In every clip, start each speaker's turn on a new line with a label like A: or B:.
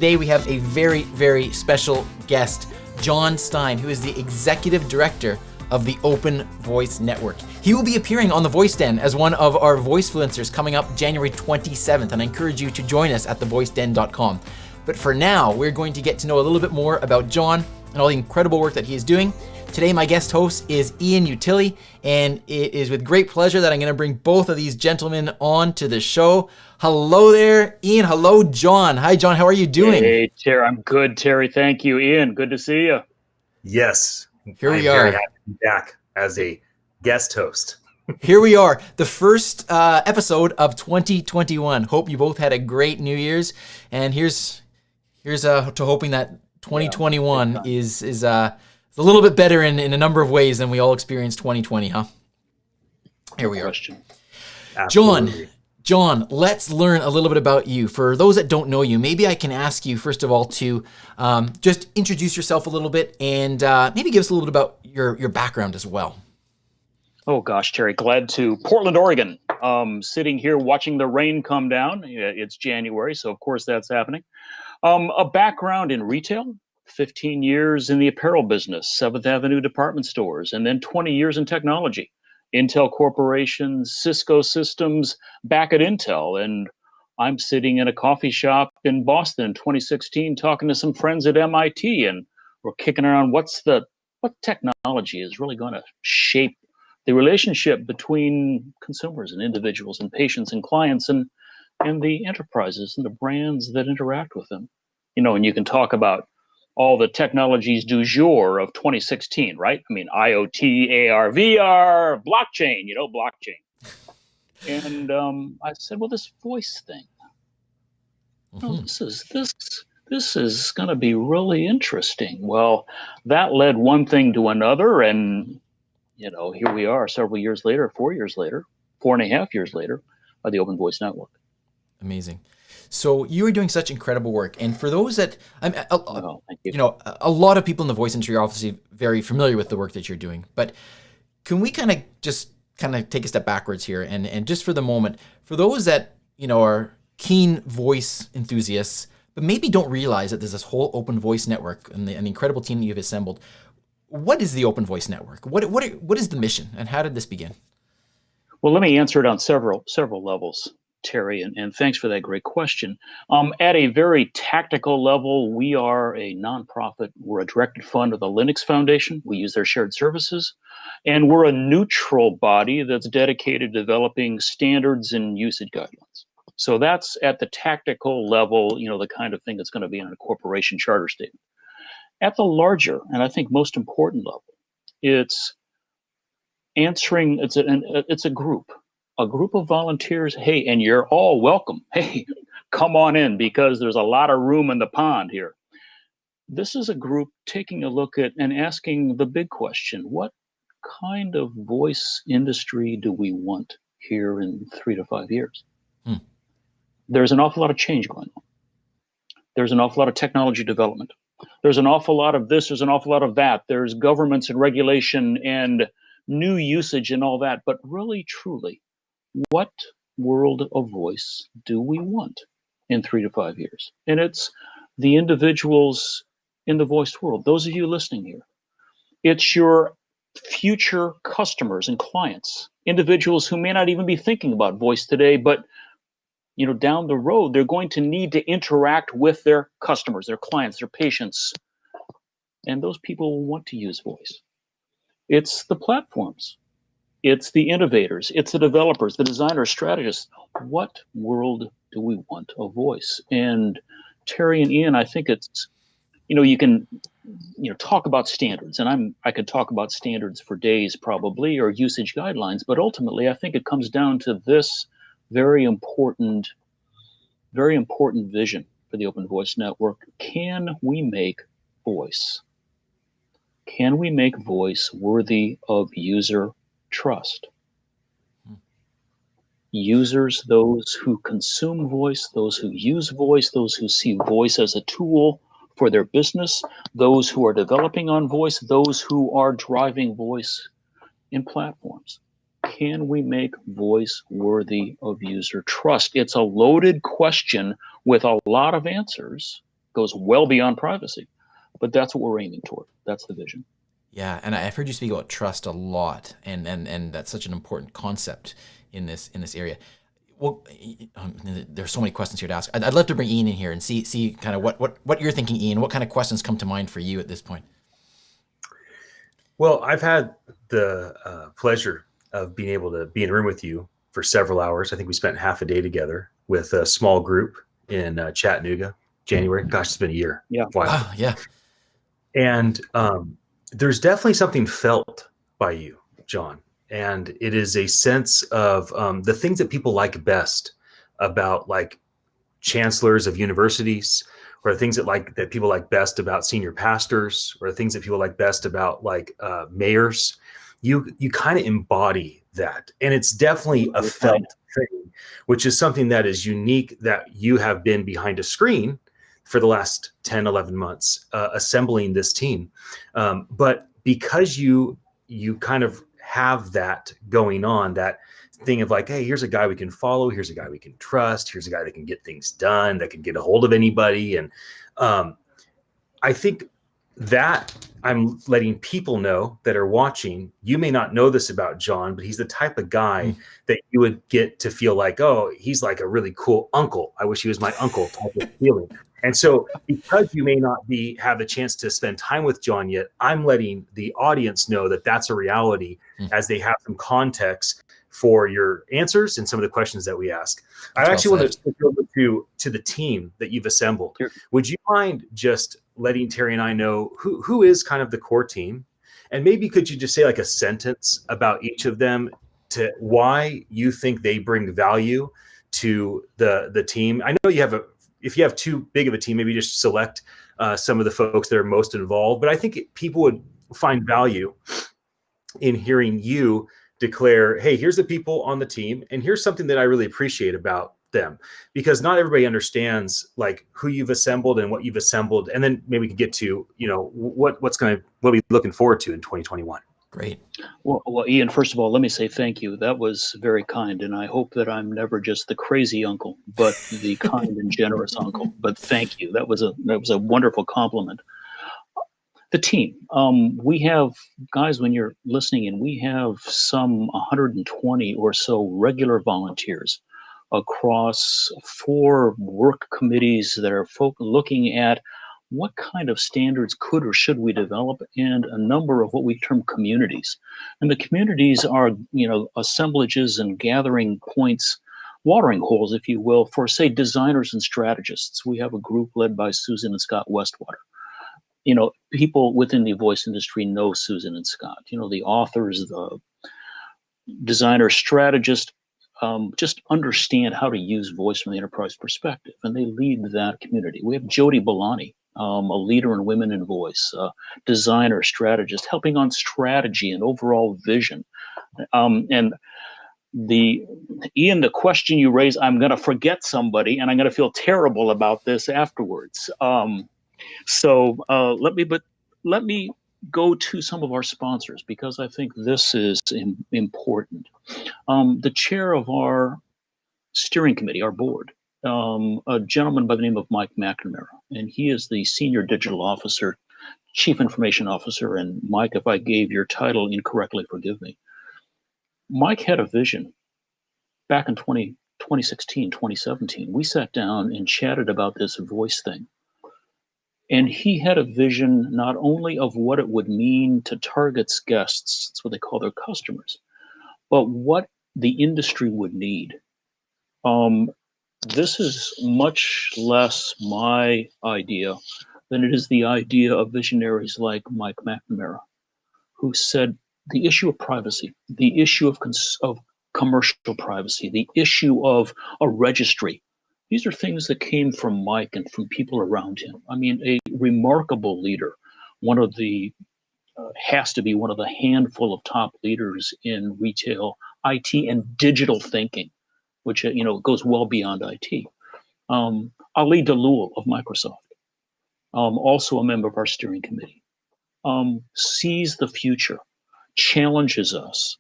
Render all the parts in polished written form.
A: Today we have a very, very special guest, Jon Stine, who is the Executive Director of the Open Voice Network. He will be appearing on the Voice Den as one of our Voicefluencers coming up January 27th, and I encourage you to join us at thevoiceden.com. But for now, we're going to get to know a little bit more about Jon and all the incredible work that he is doing. Today, my guest host is Utile, and it is with great pleasure that I'm going to bring both of these gentlemen on to the show. Hello there, Ian. Hello, Jon. Hi, Jon. How are you doing?
B: Hey, Teri. I'm good, Teri. Thank you, Ian. Good to see you.
C: Yes.
A: Here we
C: I'm
A: are.
C: very happy to be back as a guest host.
A: Here we are, the first episode of 2021. Hope you both had a great New Year's, and here's to hoping that 2021 is a little bit better in a number of ways than we all experienced 2020, huh? Here we are. Jon, let's learn a little bit about you. For those that don't know you, maybe I can ask you, first of all, to just introduce yourself a little bit and maybe give us a little bit about your background as well.
B: Oh, gosh, Teri. Glad to. Portland, Oregon. Sitting here watching the rain come down. It's January, so of course that's happening. A background in retail, 15 years in the apparel business, 7th Avenue department stores, and then 20 years in technology. Intel Corporation, Cisco Systems, back at Intel. And I'm sitting in a coffee shop in Boston in 2016 talking to some friends at MIT, and we're kicking around what technology is really going to shape the relationship between consumers and individuals and patients and clients and the enterprises and the brands that interact with them. You know, and you can talk about all the technologies du jour of 2016, right? I mean, IoT, AR, VR, blockchain, blockchain. And I said, well, this voice thing, this is going to be really interesting. Well, that led one thing to another, and here we are several years later, 4 years later, 4.5 years later, the Open Voice Network.
A: Amazing. So you are doing such incredible work, and for those that
B: thank you.
A: A lot of people in the voice industry are obviously very familiar with the work that you're doing. But can we kind of take a step backwards here, and just for the moment, for those that are keen voice enthusiasts, but maybe don't realize that there's this whole Open Voice Network and the incredible team that you've assembled. What is the Open Voice Network? What is the mission, and how did this begin?
B: Well, let me answer it on several levels, Teri, and thanks for that great question. At a very tactical level, we are a nonprofit. We're a directed fund of the Linux Foundation. We use their shared services. And we're a neutral body that's dedicated to developing standards and usage guidelines. So that's at the tactical level, the kind of thing that's going to be in a corporation charter statement. At the larger, and I think most important level, it's a group of volunteers. Hey, and you're all welcome. Hey, come on in, because there's a lot of room in the pond here. This is a group taking a look at and asking the big question: what kind of voice industry do we want here in 3 to 5 years? There's an awful lot of change going on. There's an awful lot of technology development. There's an awful lot of this, there's an awful lot of that. There's governments and regulation and new usage and all that. But really, truly, what world of voice do we want in 3 to 5 years? And it's the individuals in the voice world, those of you listening here. It's your future customers and clients, individuals who may not even be thinking about voice today, but down the road, they're going to need to interact with their customers, their clients, their patients. And those people will want to use voice. It's the platforms. It's the innovators. It's the developers, the designers, strategists. What world do we want of voice? And Teri and Ian, I think it's, you can, talk about standards, and I could talk about standards for days probably, or usage guidelines, but ultimately I think it comes down to this very important vision for the Open Voice Network. Can we make voice worthy of user trust? Users, those who consume voice, those who use voice, those who see voice as a tool for their business, those who are developing on voice, those who are driving voice in platforms. Can we make voice worthy of user trust? It's a loaded question with a lot of answers, goes well beyond privacy. But that's what we're aiming toward. That's the vision.
A: Yeah, and I've heard you speak about trust a lot, and that's such an important concept in this area. Well, there's so many questions here to ask. I'd love to bring Ian in here and see kind of what you're thinking, Ian. What kind of questions come to mind for you at this point?
C: Well, I've had the pleasure of being able to be in a room with you for several hours. I think we spent half a day together with a small group in Chattanooga, January. Gosh, it's been a year.
B: Yeah.
A: Wow. Yeah.
C: And there's definitely something felt by you, Jon. And it is a sense of the things that people like best about like chancellors of universities, or things that people like best about senior pastors, or things that people like best about like mayors. You kind of embody that. And it's definitely a felt thing, which is something that is unique, that you have been behind a screen for the last 10, 11 months, assembling this team. But because you kind of have that going on, that thing of like, hey, here's a guy we can follow, here's a guy we can trust, here's a guy that can get things done, that can get a hold of anybody. And I think that I'm letting people know that are watching, you may not know this about Jon, but he's the type of guy that you would get to feel like, oh, he's like a really cool uncle. I wish he was my uncle type of feeling. And so because you may not have a chance to spend time with Jon yet, I'm letting the audience know that that's a reality as they have some context for your answers and some of the questions that we ask. I actually want to switch over to the team that you've assembled. Sure. Would you mind just letting Teri and I know who is kind of the core team? And maybe could you just say like a sentence about each of them, to why you think they bring value to the team? I know you have if you have too big of a team, maybe just select some of the folks that are most involved. But I think people would find value in hearing you declare, hey, here's the people on the team, and here's something that I really appreciate about them, because not everybody understands like who you've assembled and what you've assembled. And then maybe we can get to, what we're looking forward to in 2021.
A: Great.
B: Well, Ian, first of all, let me say thank you. That was very kind. And I hope that I'm never just the crazy uncle, but the kind and generous uncle. But thank you. That was a wonderful compliment. The team, we have, guys, when you're listening in, we have some 120 or so regular volunteers across 4 work committees that are looking at what kind of standards could or should we develop, and a number of what we term communities. And the communities are, assemblages and gathering points, watering holes, if you will, for, say, designers and strategists. We have a group led by Susan and Scott Westwater. People within the voice industry know Susan and Scott, the authors, the designer, strategist, just understand how to use voice from the enterprise perspective, and they lead that community. We have Jody Bolani, a leader in women in voice, designer, strategist, helping on strategy and overall vision. And Ian, the question you raise, I'm going to forget somebody, and I'm going to feel terrible about this afterwards. So let me go to some of our sponsors, because I think this is important. The chair of our steering committee, our board, a gentleman by the name of Mike McNamara, and he is the senior digital officer, chief information officer. And Mike, if I gave your title incorrectly, forgive me. Mike had a vision back in 2016, 2017. We sat down and chatted about this voice thing. And he had a vision not only of what it would mean to Target's guests, that's what they call their customers, but what the industry would need. This is much less my idea than it is the idea of visionaries like Mike McNamara, who said the issue of privacy, the issue of commercial privacy, the issue of a registry. These are things that came from Mike and from people around him. I mean, a remarkable leader, has to be one of the handful of top leaders in retail, IT, and digital thinking, which goes well beyond IT. Ali Dalul of Microsoft, also a member of our steering committee, sees the future, challenges us.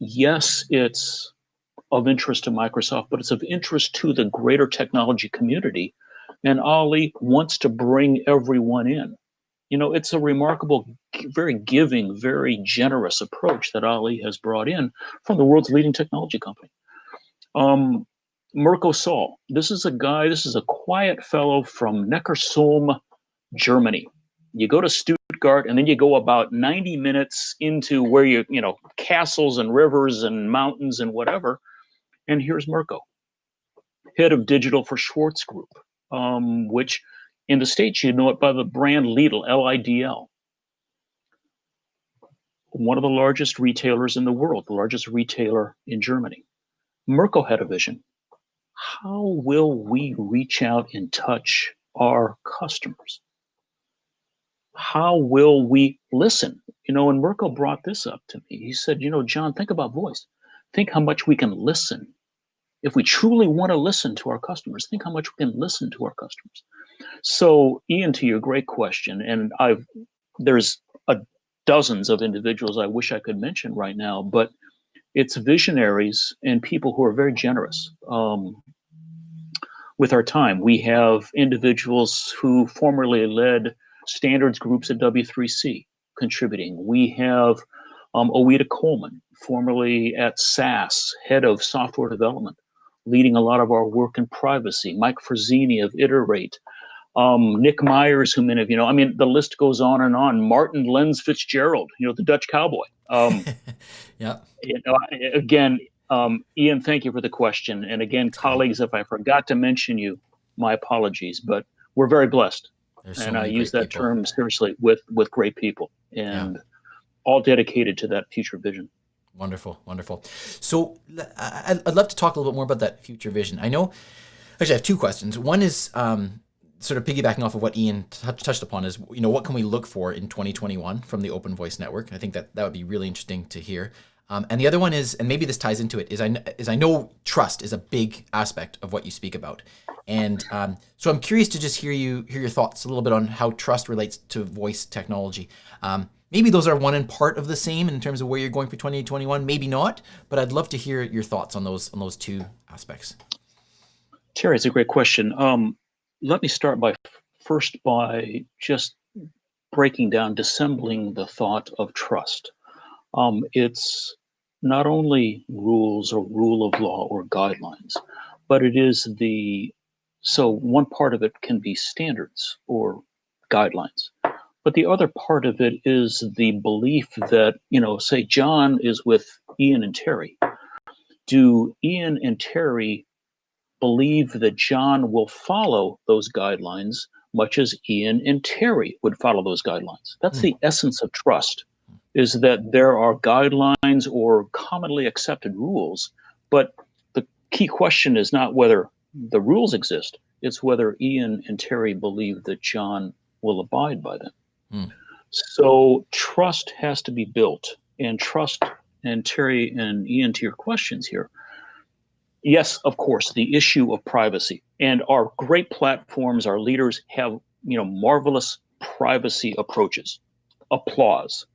B: Yes, it's of interest to Microsoft, but it's of interest to the greater technology community And Ali wants to bring everyone in. It's a remarkable, very giving, very generous approach that Ali has brought in from the world's leading technology company. Mirko Saul, this is a quiet fellow from Neckarsulm, Germany. You go to Stuttgart and then you go about 90 minutes into where castles and rivers and mountains and whatever. And here's Mirko, head of digital for Schwartz Group, which in the States, you know it by the brand Lidl, Lidl. One of the largest retailers in the world, the largest retailer in Germany. Mirko had a vision. How will we reach out and touch our customers? How will we listen? And Mirko brought this up to me. He said, Jon, think about voice. Think how much we can listen. If we truly want to listen to our customers, think how much we can listen to our customers. So, Ian, to your great question, and there's dozens of individuals I wish I could mention right now, but it's visionaries and people who are very generous with our time. We have individuals who formerly led standards groups at W3C contributing. We have Oida Coleman, formerly at SAS, head of software development, leading a lot of our work in privacy. Mike Frazzini of Iterate. Nick Myers, who many of you know. I mean, the list goes on and on. Martin Lenz Fitzgerald, the Dutch cowboy.
A: Yeah.
B: Again, Ian, thank you for the question. And again, colleagues, if I forgot to mention you, my apologies. But we're very blessed. And I use that term seriously with great people and all dedicated to that future vision.
A: Wonderful, wonderful. So I'd love to talk a little bit more about that future vision. Actually, I have two questions. One is sort of piggybacking off of what Ian touched upon is, what can we look for in 2021 from the Open Voice Network? I think that would be really interesting to hear. And the other one is, and maybe this ties into it, is I know trust is a big aspect of what you speak about. And so I'm curious to just hear your thoughts a little bit on how trust relates to voice technology. Maybe those are one and part of the same in terms of where you're going for 2021, maybe not, but I'd love to hear your thoughts on those two aspects.
B: Teri, it's a great question. Let me start by just breaking down, dissembling the thought of trust. It's not only rules or rule of law or guidelines, but it is so one part of it can be standards or guidelines. But the other part of it is the belief that, say Jon is with Ian and Teri. Do Ian and Teri believe that Jon will follow those guidelines much as Ian and Teri would follow those guidelines? That's the essence of trust, is that there are guidelines or commonly accepted rules, but the key question is not whether the rules exist, it's whether Ian and Teri believe that Jon will abide by them. So trust has to be built, and trust, and Teri and Ian, to your questions here, yes, of course, the issue of privacy, and our great platforms, our leaders have, marvelous privacy approaches. Applause.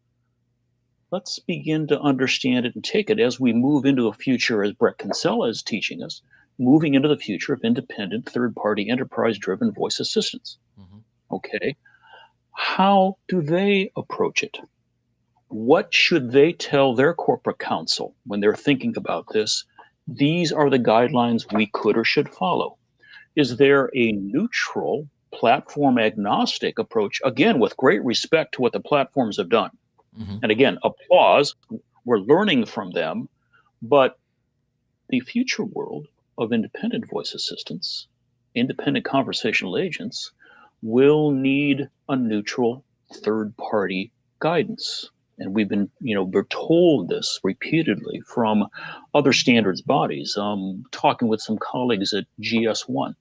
B: Let's begin to understand it and take it as we move into a future, as Brett Kinsella is teaching us, moving into the future of independent, third-party, enterprise-driven voice assistants. Okay. How do they approach it? What should they tell their corporate counsel when they're thinking about this? These are the guidelines we could or should follow. Is there a neutral, platform agnostic approach, again, with great respect to what the platforms have done? And again, applause, we're learning from them, but the future world of independent voice assistants, independent conversational agents, will need a neutral third-party guidance. And we've been, we're told this repeatedly from other standards bodies. Talking with some colleagues at GS1,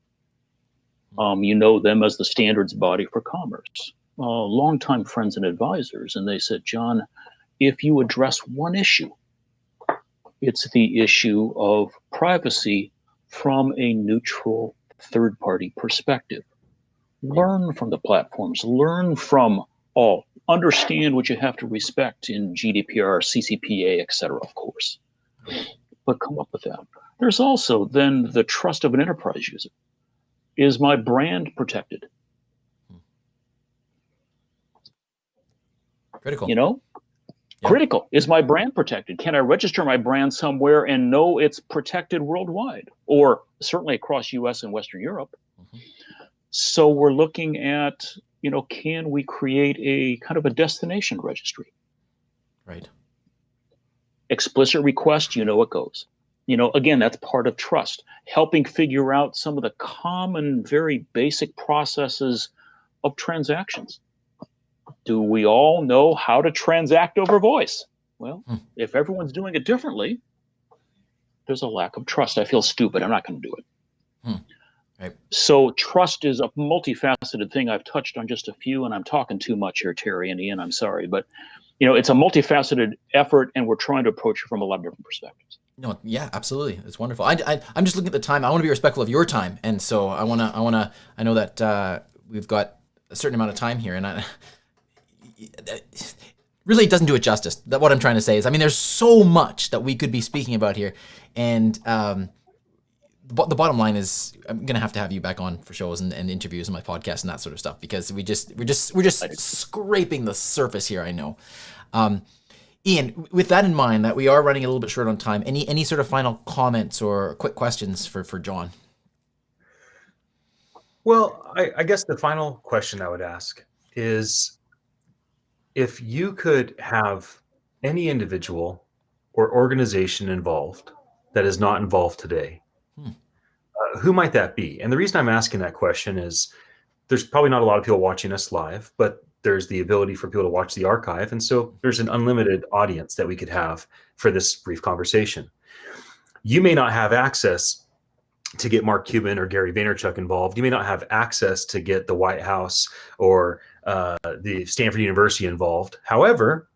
B: you know them as the standards body for commerce, longtime friends and advisors. And they said, Jon, if you address one issue, it's the issue of privacy from a neutral third-party perspective. Learn from the platforms, learn from all. Understand what you have to respect in GDPR, CCPA, et cetera, of course. But come up with that. There's also then the trust of an enterprise user. Is my brand protected?
A: Critical.
B: You know,
A: Yeah.
B: critical. Is my brand protected? Can I register my brand somewhere and know it's protected worldwide, or certainly across US and Western Europe? So we're looking at, can we create a kind of a destination registry?
A: Right.
B: Explicit request, it goes. Again, that's part of trust, helping figure out some of the common, very basic processes of transactions. Do we all know how to transact over voice? Well, if everyone's doing it differently, there's a lack of trust. I feel stupid. I'm not going to do it.
A: Right.
B: So trust is a multifaceted thing. I've touched on just a few, and I'm talking too much here, Teri and Ian. I'm sorry, but it's a multifaceted effort, and we're trying to approach it from a lot of different perspectives.
A: No, yeah, absolutely. It's wonderful. I'm just looking at the time. I want to be respectful of your time, and so I know that we've got a certain amount of time here, and really it doesn't do it justice. That what I'm trying to say is, there's so much that we could be speaking about here, and the bottom line is, I'm gonna have to have you back on for shows and interviews and my podcast and that sort of stuff, because we're just scraping the surface here. I know. Ian, with that in mind, that we are running a little bit short on time, any sort of final comments or quick questions for Jon?
C: Well, I guess the final question I would ask is, if you could have any individual or organization involved that is not involved today, who might that be? And the reason I'm asking that question is, there's probably not a lot of people watching us live, but there's the ability for people to watch the archive. And so there's an unlimited audience that we could have for this brief conversation. You may not have access to get Mark Cuban or Gary Vaynerchuk involved. You may not have access to get the White House or the Stanford University involved. However,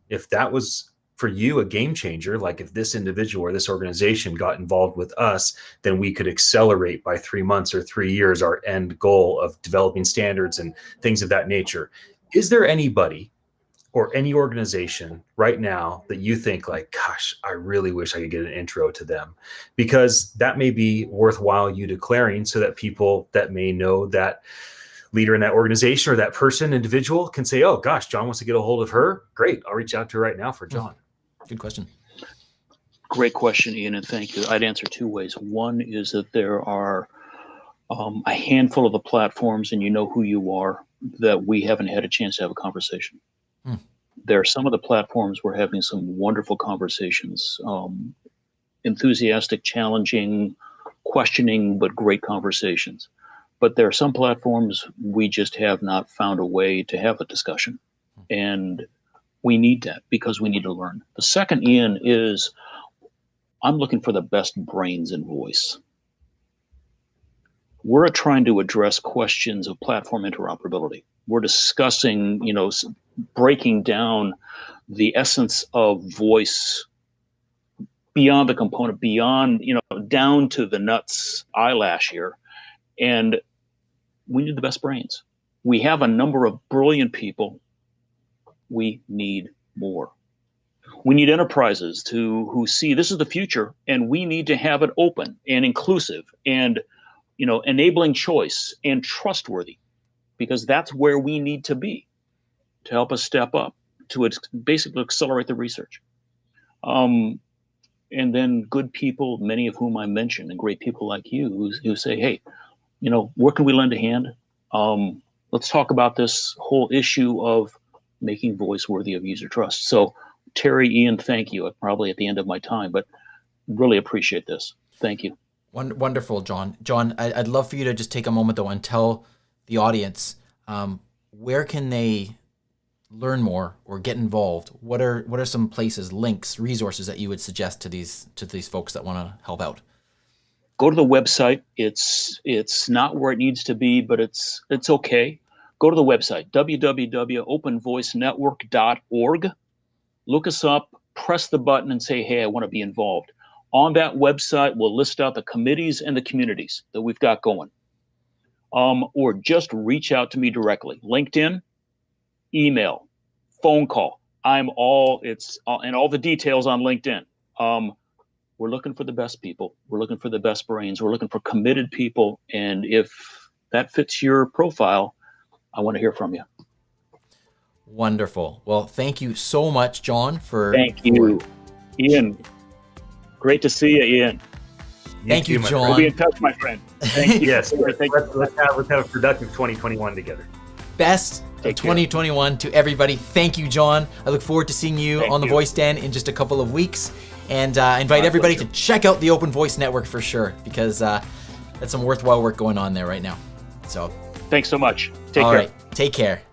C: if that was for you a game changer, like if this individual or this organization got involved with us, then we could accelerate by 3 months or 3 years our end goal of developing standards and things of that nature. Is there anybody or any organization right now that you think like, gosh, I really wish I could get an intro to them? Because that may be worthwhile you declaring, so that people that may know that leader in that organization or that person, individual, can say, oh gosh, Jon wants to get a hold of her. Great. I'll reach out to her right now for Jon.
A: Good question.
B: Great question, Ian, and thank you. I'd answer two ways. One is that there are a handful of the platforms, and you know who you are, that we haven't had a chance to have a conversation. There are some of the platforms we're having some wonderful conversations, enthusiastic, challenging, questioning, but great conversations. But there are some platforms we just have not found a way to have a discussion. And we need that, because we need to learn. The second, Ian, is I'm looking for the best brains in voice. We're trying to address questions of platform interoperability. We're discussing, breaking down the essence of voice beyond the component, beyond, down to the nuts eyelash here. And we need the best brains. We have a number of brilliant people. We need more. We need enterprises who see this is the future, and we need to have it open and inclusive and enabling choice and trustworthy, because that's where we need to be to help us step up to basically accelerate the research. And then good people, many of whom I mentioned, and great people like you who say, hey, where can we lend a hand? Let's talk about this whole issue of making voice worthy of user trust. So Teri, Ian, thank you. I'm probably at the end of my time, but really appreciate this. Thank you.
A: Wonderful, Jon. Jon, I'd love for you to just take a moment though and tell the audience where can they learn more or get involved. What are some places, links, resources that you would suggest to these folks that want to help out?
B: Go to the website. It's not where it needs to be, but it's okay. Go to the website, www.openvoicenetwork.org. Look us up, press the button and say, hey, I want to be involved. On that website, we'll list out the committees and the communities that we've got going. Or just reach out to me directly. LinkedIn, email, phone call. And all the details on LinkedIn. we're looking for the best people. We're looking for the best brains. We're looking for committed people. And if that fits your profile, I want to hear from you.
A: Wonderful. Well, thank you so much, Jon, for...
B: Thank you, Ian. Great to see you, Ian.
A: Thank you, Jon.
B: We'll be in touch, my friend. Thank you.
C: Yes,
B: Thank you.
C: let's have a productive 2021 together.
A: Best
B: Take
A: of 2021 to everybody. Thank you, Jon. I look forward to seeing you
B: Thank
A: on the
B: you.
A: Voice Den in just a couple of weeks. And invite everybody
B: pleasure.
A: to check out the Open Voice Network for sure, because that's some worthwhile work going on there right now. So,
B: Thanks so much. Take
A: all
B: care.
A: right, take care.